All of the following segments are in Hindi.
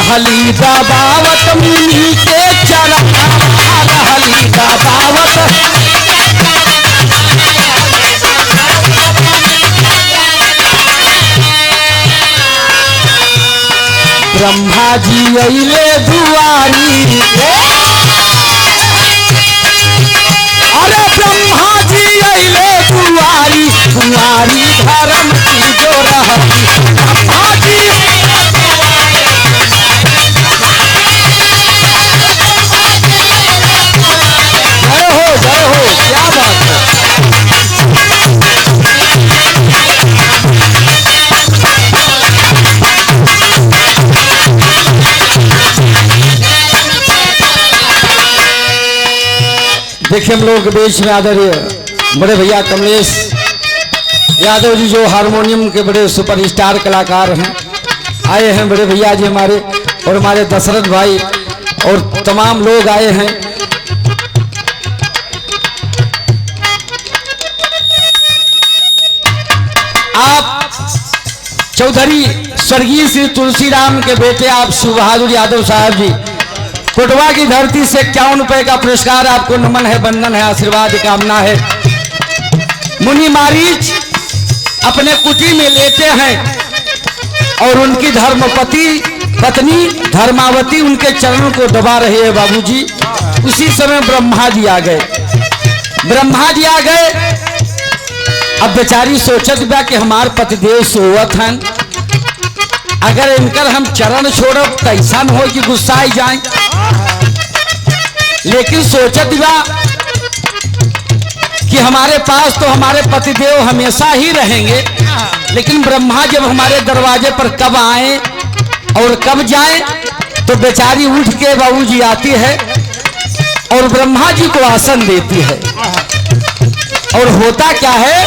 रहली दबावत मुनि के चरणवा रहली दबावत। ब्रह्मा जी अइले दुआरी, अरे ब्रह्मा जी अइले दुआरी, दुआरी धर्म की जो रहती ब्रह्मा जी। जय हो क्या बात है। देखिए हम लोग के बीच में आदरणीय बड़े भैया कमलेश यादव जी जो हारमोनियम के बड़े सुपरस्टार कलाकार हैं, आए हैं बड़े भैया जी हमारे, और हमारे दशरथ भाई और तमाम लोग आए हैं। आप चौधरी स्वर्गीय श्री तुलसीराम के बेटे आप शिव बहादुर यादव साहब जी, कोटवा की धरती से 51 रुपए का पुरस्कार आपको नमन है, वंदन है, आशीर्वाद कामना है। मुनि मारीच अपने कुटी में लेटे हैं और उनकी धर्मपति पत्नी धर्मावती उनके चरणों को दबा रही है बाबूजी। उसी समय ब्रह्मा जी आ गए। ब्रह्मा जी आ गए, अब बेचारी सोचत बा कि हमार पतिदेव सोवत हैं, अगर इनकर हम चरण छोड़ब तो ऐसा न हो कि गुस्सा आई जाए। लेकिन सोचत बा कि हमारे पास तो हमारे पतिदेव हमेशा ही रहेंगे, लेकिन ब्रह्मा जब हमारे दरवाजे पर कब आए और कब जाए, तो बेचारी उठ के बाबूजी आती है और ब्रह्मा जी को आसन देती है। और होता क्या है,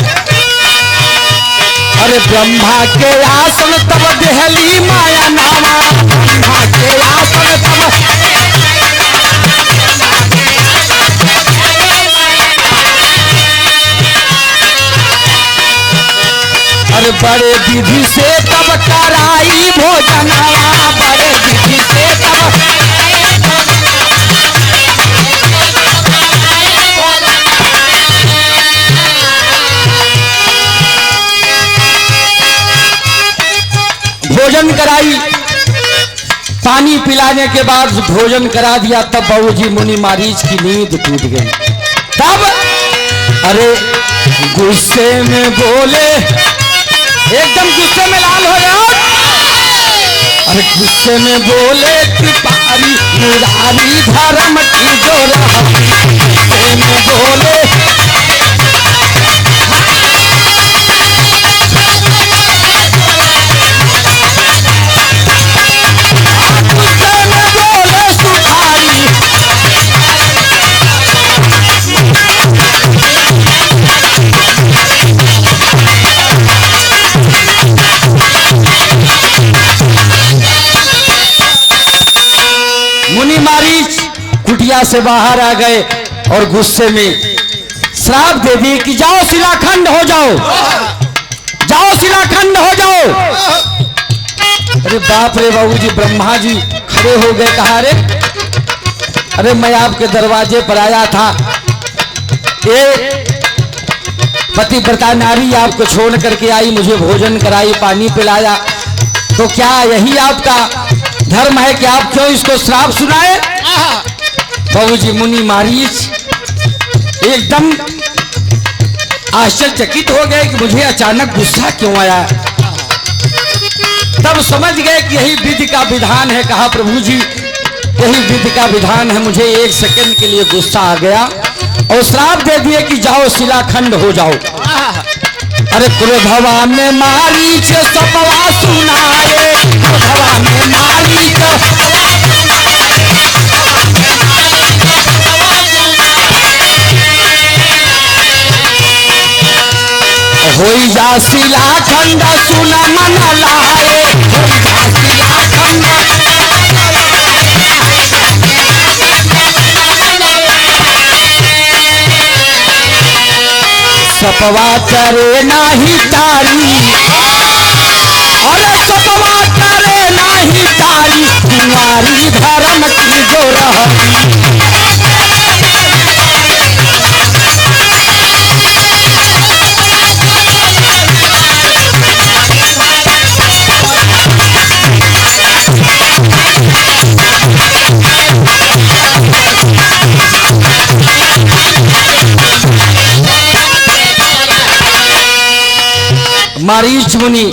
अरे ब्रह्मा के आसन तब देहली माया नामा, ब्रह्मा के आसन तब। अरे बड़े विधि से तब कराई भोजनवा, बड़े विधि से तब। भोजन कराई, पानी पिलाने के बाद भोजन करा दिया, तब बाबूजी मुनि मारीच की नींद टूट गई। तब अरे गुस्से में बोले, एकदम गुस्से में लाल हो गया। अरे गुस्से में बोले त्रिपारी मुरारी धर्म की जो रहती, गुस्से में बोले। मुनि मारीच कुटिया से बाहर आ गए और गुस्से में श्राप दे दिए कि जाओ शिलाखंड हो जाओ, जाओ शिलाखंड हो जाओ। अरे बाप रे बाबूजी, ब्रह्मा जी खड़े हो गए, कहा रे अरे मैं आपके दरवाजे पर आया था, ये पतिव्रता नारी आपको छोड़ करके आई, मुझे भोजन कराई, पानी पिलाया, तो क्या यही आपका धर्म है कि आप क्यों इसको श्राप सुनाए? बाबूजी मुनि मारीच एकदम आश्चर्यचकित हो गए कि मुझे अचानक गुस्सा क्यों आया। तब समझ गए कि यही विधि का विधान है। कहा प्रभु जी यही विधि का विधान है, मुझे 1 सेकंड के लिए गुस्सा आ गया और श्राप दे दिए कि जाओ शिलाखंड हो जाओ। अरे क्रोधवा में मारीच सपवा सुनाए, क्रोधवा में मारीच होई जा शिलाखंड सुन मन लाए, होई जा शिलाखंड। सपवा करे नाही तारी, अरे सपवा करे नाही तारी, कुंवारी धर्म की जो रहली। मारीच मुनि,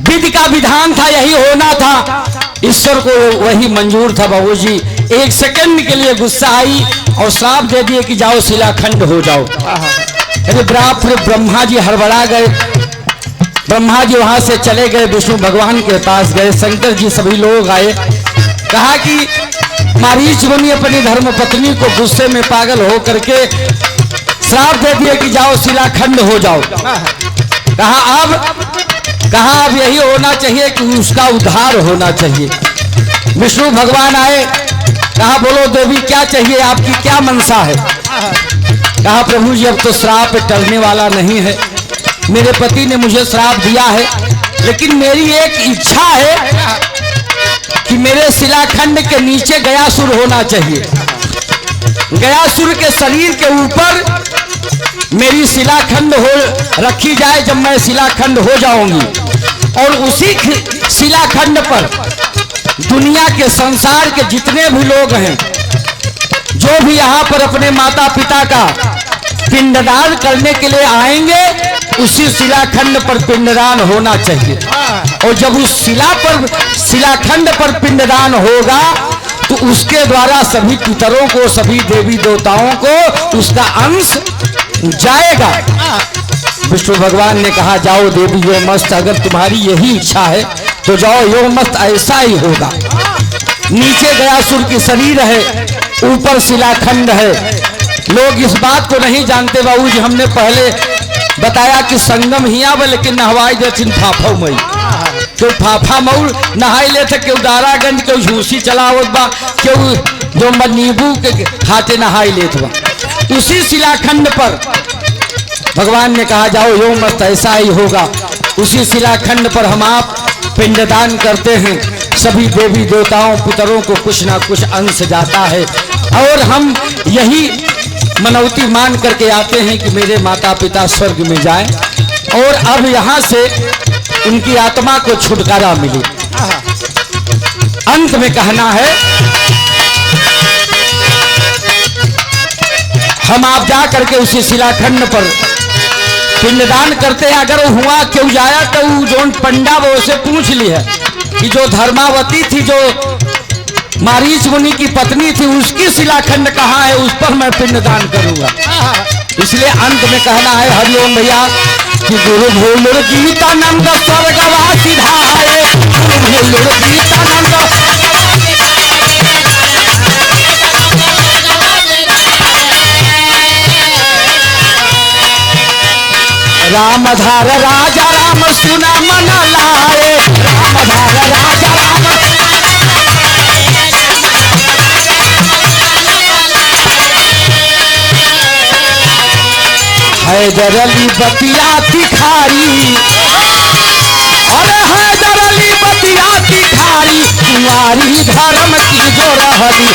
विधि का विधान था, यही होना था, ईश्वर को वही मंजूर था। बाबूजी एक सेकंड के लिए गुस्सा आई और श्राप दे दिए कि जाओ शिलाखंड हो जाओ। अरे बाप रे, ब्रह्मा जी हड़बड़ा गए। ब्रह्मा जी वहां से चले गए, विष्णु भगवान के पास गए, शंकर जी सभी लोग आए। कहा कि मारीच मुनि अपनी धर्म पत्नी को गुस्से में पागल हो करके श्राप दे दिए कि जाओ शिलाखंड हो जाओ। कहा अब यही होना चाहिए कि उसका उद्धार होना चाहिए। विष्णु भगवान आए, कहा बोलो देवी क्या चाहिए, आपकी क्या मनसा है। कहा प्रभु जी अब तो श्राप टलने वाला नहीं है, मेरे पति ने मुझे श्राप दिया है, लेकिन मेरी एक इच्छा है कि मेरे शिलाखंड के नीचे गयासुर होना चाहिए। गयासुर के शरीर के ऊपर मेरी शिलाखंड हो रखी जाए जब मैं शिलाखंड हो जाऊंगी, और उसी शिलाखंड पर दुनिया के संसार के जितने भी लोग हैं, जो भी यहाँ पर अपने माता पिता का पिंडदान करने के लिए आएंगे, उसी शिलाखंड पर पिंडदान होना चाहिए। और जब उस शिलाखंड पर पिंडदान होगा तो उसके द्वारा सभी पितरों को, सभी देवी देवताओं को उसका अंश जाएगा। विष्णु भगवान ने कहा जाओ देवी यो मस्त, अगर तुम्हारी यही इच्छा है तो जाओ, यो मस्त ऐसा ही होगा। नीचे गयासुर की शरीर है, ऊपर शिलाखंड है। लोग इस बात को नहीं जानते बाबूजी, हमने पहले बताया कि संगम ही आवे लेकिन नहवाई देथिन फाफा मई, क्यों फाफा मऊ नहाई ले थे, क्यों दारागंज, क्यों झूसी चलावत बा, क्यों जो नींबू के खाते नहाई लेत बा। उसी शिलाखंड पर भगवान ने कहा जाओ यो मस्त ऐसा ही होगा। उसी शिलाखंड पर हम आप पिंडदान करते हैं, सभी देवी देवताओं पितरों को कुछ ना कुछ अंश जाता है, और हम यही मनौती मान करके आते हैं कि मेरे माता पिता स्वर्ग में जाएं और अब यहाँ से उनकी आत्मा को छुटकारा मिले। अंत में कहना है, हम आप जा करके उसी शिलाखंड पर पिंडदान करते हैं। अगर वो हुआ क्यों जाया तो जो पंडा वो से पूछ ली है कि जो धर्मावती थी, जो मारीच मुनि की पत्नी थी, उसकी शिलाखंड कहाँ है, उस पर मैं पिंडदान करूंगा। इसलिए अंत में कहना है हरिओम भैया कि गुरु भूलुर गीतानंद स्वर्गवासी धाये, गुरु भूलुर गीतानंद रामधार राजा राम सुना मन लाए, रामधार राजा राम हैदर अली बतिया तिखारी, अरे हैदर अली बतिया तिखारी, कुंवारी धर्म की जो रहली।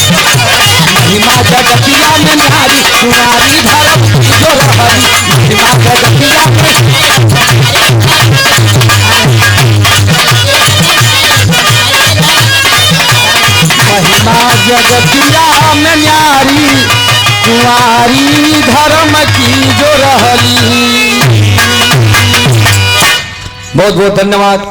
हैदर अली महिमा जगतिया में न्यारी, कुंवारी धर्म की जो रहली। महिमा जगतिया महिमा जगतिया में न्यारी, कुंवारी धर्म की जो रहली। बहुत बहुत धन्यवाद।